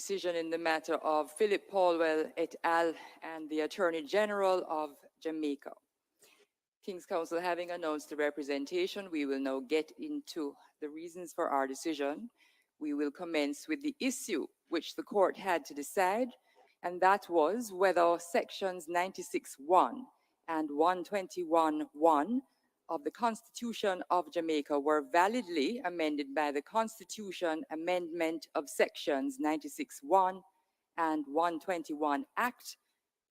decision in the matter of Phillip Paulwell et al. And the Attorney General of Jamaica. King's Counsel having announced the representation, we will now get into the reasons for our decision. We will commence with the issue which the court had to decide, and that was whether sections 96(1) and 121(1) of the Constitution of Jamaica were validly amended by the Constitution Amendment of Sections 96(1) and 121 Act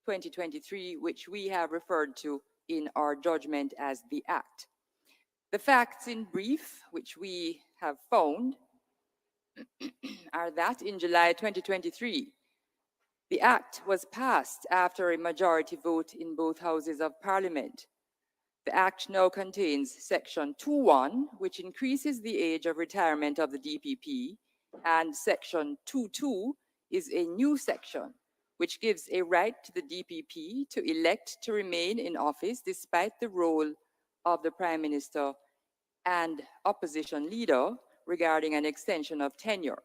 2023, which we have referred to in our judgment as the Act. The facts in brief, which we have found, are that in July 2023, the Act was passed after a majority vote in both houses of Parliament. The Act now contains Section 2.1, which increases the age of retirement of the DPP, and Section 2.2 is a new section, which gives a right to the DPP to elect to remain in office despite the role of the Prime Minister and opposition leader regarding an extension of tenure.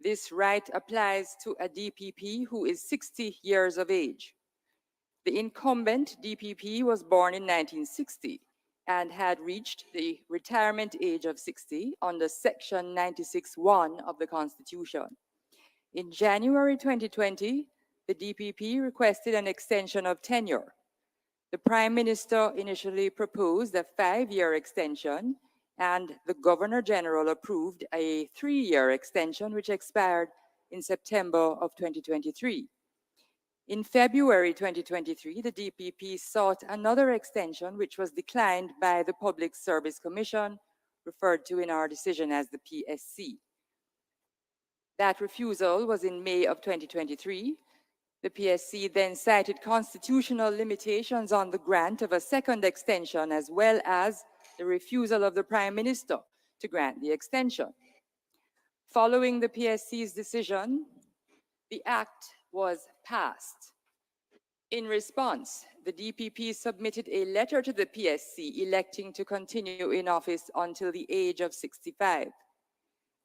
This right applies to a DPP who is 60 years of age. The incumbent DPP was born in 1960 and had reached the retirement age of 60 under Section 96(1) of the Constitution. In January 2020, the DPP requested an extension of tenure. The Prime Minister initially proposed a 5-year extension, and the Governor General approved a 3-year extension, which expired in September of 2023. In February 2023, the DPP sought another extension, which was declined by the Public Service Commission, referred to in our decision as the PSC. That refusal was in May of 2023. The PSC then cited constitutional limitations on the grant of a second extension, as well as the refusal of the Prime Minister to grant the extension. Following the PSC's decision, the Act was passed. In response, the DPP submitted a letter to the PSC electing to continue in office until the age of 65.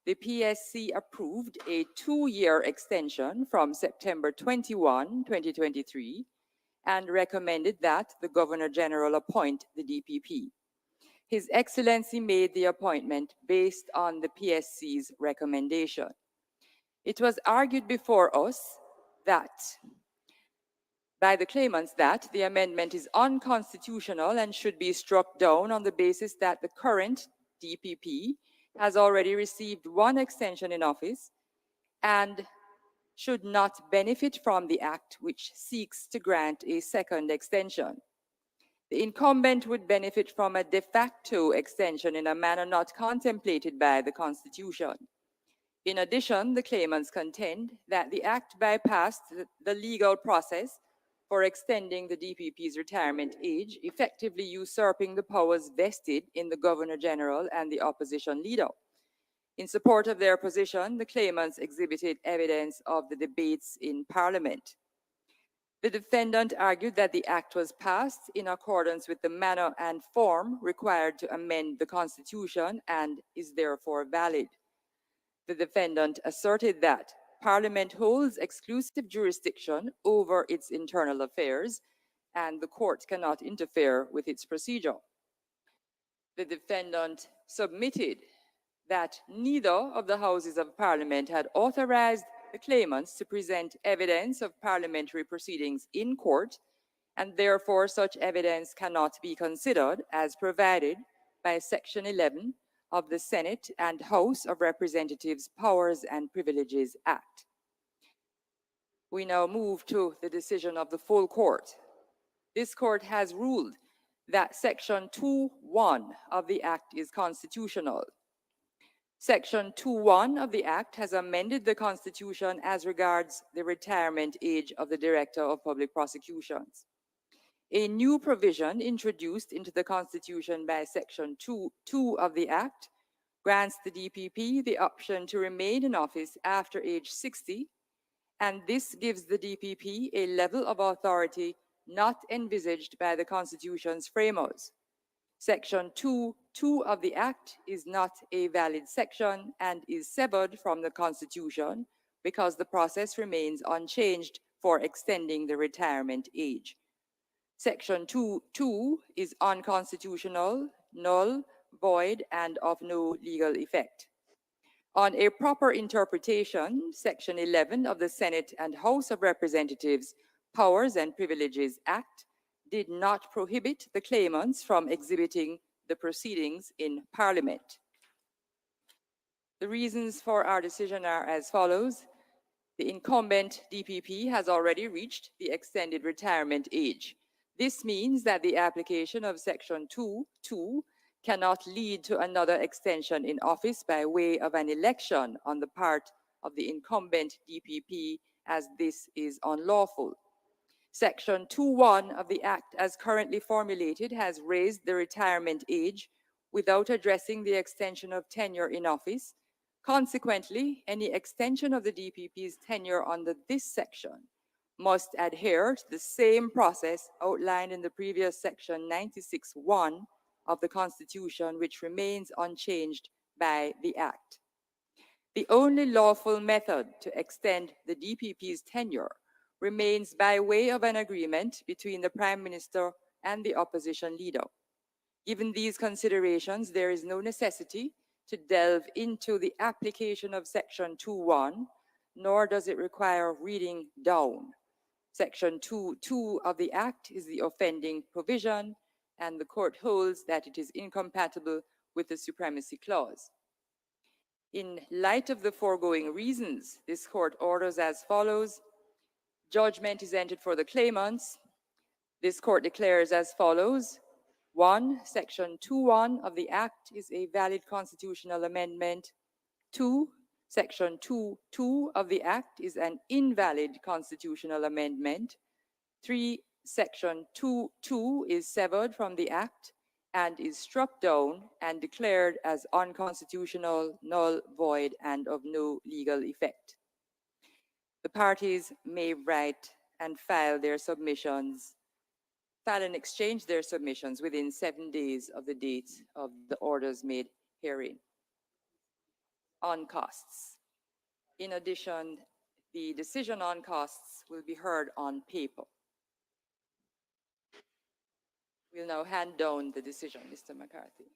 The PSC approved a 2-year extension from September 21, 2023, and recommended that the Governor General appoint the DPP. His Excellency made the appointment based on the PSC's recommendation. It was argued before us by the claimants that the amendment is unconstitutional and should be struck down on the basis that the current DPP has already received 1 extension in office and should not benefit from the Act which seeks to grant a second extension. The incumbent would benefit from a de facto extension in a manner not contemplated by the Constitution. In addition, the claimants contend that the Act bypassed the legal process for extending the DPP's retirement age, effectively usurping the powers vested in the Governor General and the opposition leader. In support of their position, the claimants exhibited evidence of the debates in Parliament. The defendant argued that the Act was passed in accordance with the manner and form required to amend the Constitution and is therefore valid. The defendant asserted that Parliament holds exclusive jurisdiction over its internal affairs and the court cannot interfere with its procedure. The defendant submitted that neither of the Houses of Parliament had authorized the claimants to present evidence of parliamentary proceedings in court, and therefore such evidence cannot be considered as provided by Section 11 of the Senate and House of Representatives Powers and Privileges Act. We now move to the decision of the full court. This court has ruled that Section 2.1 of the Act is constitutional. Section 2.1 of the Act has amended the Constitution as regards the retirement age of the Director of Public Prosecutions. A new provision introduced into the Constitution by Section 2.2 of the Act grants the DPP the option to remain in office after age 60, and this gives the DPP a level of authority not envisaged by the Constitution's framers. Section 2.2 of the Act is not a valid section and is severed from the Constitution because the process remains unchanged for extending the retirement age. Section 2.2 is unconstitutional, null, void, and of no legal effect. On a proper interpretation, Section 11 of the Senate and House of Representatives Powers and Privileges Act did not prohibit the claimants from exhibiting the proceedings in Parliament. The reasons for our decision are as follows. The incumbent DPP has already reached the extended retirement age. This means that the application of Section 2.2 cannot lead to another extension in office by way of an election on the part of the incumbent DPP, as this is unlawful. Section 2.1 of the Act, as currently formulated, has raised the retirement age without addressing the extension of tenure in office. Consequently, any extension of the DPP's tenure under this section must adhere to the same process outlined in the previous Section 96.1 of the Constitution, which remains unchanged by the Act. The only lawful method to extend the DPP's tenure remains by way of an agreement between the Prime Minister and the opposition leader. Given these considerations, there is no necessity to delve into the application of Section 2.1, nor does it require reading down. Section 2.2 of the Act is the offending provision, and the court holds that it is incompatible with the Supremacy Clause. In light of the foregoing reasons, this court orders as follows. Judgment is entered for the claimants. This court declares as follows. 1. Section 2.1 of the Act is a valid constitutional amendment. 2. Section 2.2 of the Act is an invalid constitutional amendment. 3. Section 2.2 is severed from the Act and is struck down and declared as unconstitutional, null, void, and of no legal effect. The parties may write and file and exchange their submissions within 7 days of the date of the orders made herein. On costs. In addition, the decision on costs will be heard on paper. We'll now hand down the decision, Mr. McCarthy.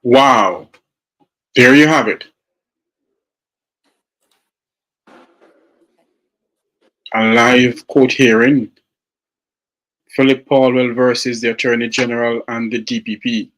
Wow. There you have it. A live court hearing. Phillip Paulwell versus the Attorney General and the DPP.